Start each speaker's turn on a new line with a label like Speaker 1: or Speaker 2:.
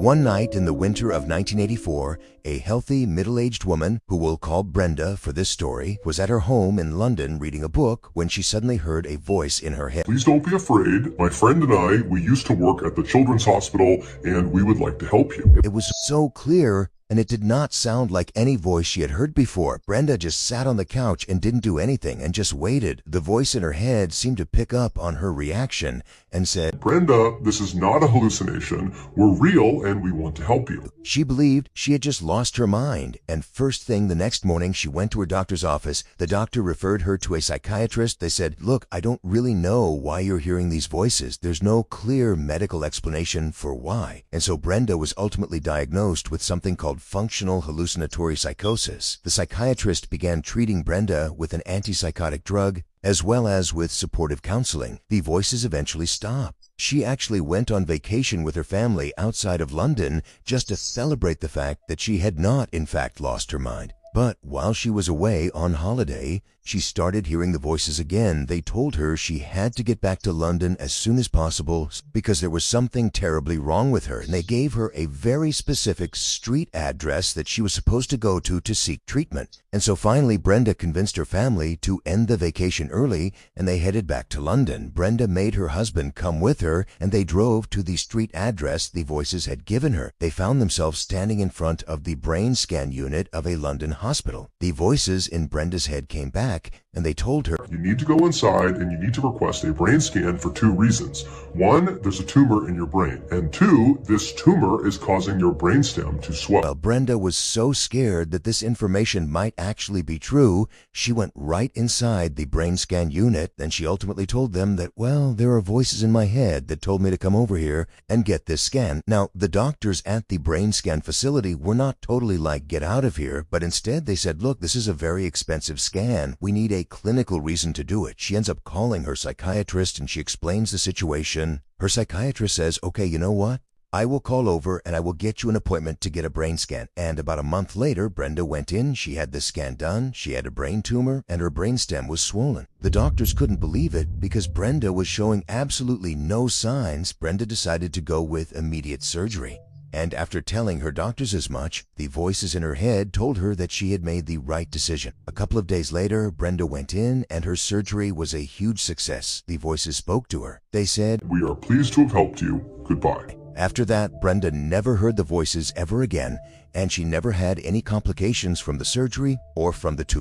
Speaker 1: One night in the winter of 1984, a healthy, middle-aged woman, who we'll call Brenda for this story, was at her home in London reading a book when she suddenly heard a voice in her head.
Speaker 2: Please don't be afraid. My friend and I, we used to work at the Children's Hospital, and we would like to help you.
Speaker 1: It was so clear, and it did not sound like any voice she had heard before. Brenda just sat on the couch and didn't do anything and just waited. The voice in her head seemed to pick up on her reaction and said,
Speaker 2: Brenda, this is not a hallucination. We're real and we want to help you.
Speaker 1: She believed she had just lost her mind, and first thing the next morning she went to her doctor's office. The doctor referred her to a psychiatrist. They said, look, I don't really know why you're hearing these voices. There's no clear medical explanation for why. And so Brenda was ultimately diagnosed with something called functional hallucinatory psychosis. The psychiatrist began treating Brenda with an antipsychotic drug as well as with supportive counseling. The voices eventually stopped. She actually went on vacation with her family outside of London just to celebrate the fact that she had not, in fact, lost her mind. But while she was away on holiday, she started hearing the voices again. They told her she had to get back to London as soon as possible because there was something terribly wrong with her, and they gave her a very specific street address that she was supposed to go to seek treatment. And so finally, Brenda convinced her family to end the vacation early, and they headed back to London. Brenda made her husband come with her, and they drove to the street address the voices had given her. They found themselves standing in front of the brain scan unit of a London hospital. The voices in Brenda's head came back, and they told her,
Speaker 2: You need to go inside and you need to request a brain scan for 2 reasons. 1, there's a tumor in your brain. And 2, this tumor is causing your brainstem to swell.
Speaker 1: Well, Brenda was so scared that this information might actually be true, she went right inside the brain scan unit, and she ultimately told them that, well, there are voices in my head that told me to come over here and get this scan. Now, the doctors at the brain scan facility were not totally like, get out of here, but instead they said, look, this is a very expensive scan. We need a clinical reason to do it. She ends up calling her psychiatrist and she explains the situation. Her psychiatrist says, okay, you know what? I will call over and I will get you an appointment to get a brain scan. And about a month later, Brenda went in, she had the scan done, she had a brain tumor, and her brainstem was swollen. The doctors couldn't believe it because Brenda was showing absolutely no signs. Brenda decided to go with immediate surgery. And after telling her doctors as much, the voices in her head told her that she had made the right decision. A couple of days later, Brenda went in and her surgery was a huge success. The voices spoke to her. They said,
Speaker 2: We are pleased to have helped you. Goodbye.
Speaker 1: After that, Brenda never heard the voices ever again, and she never had any complications from the surgery or from the tumor.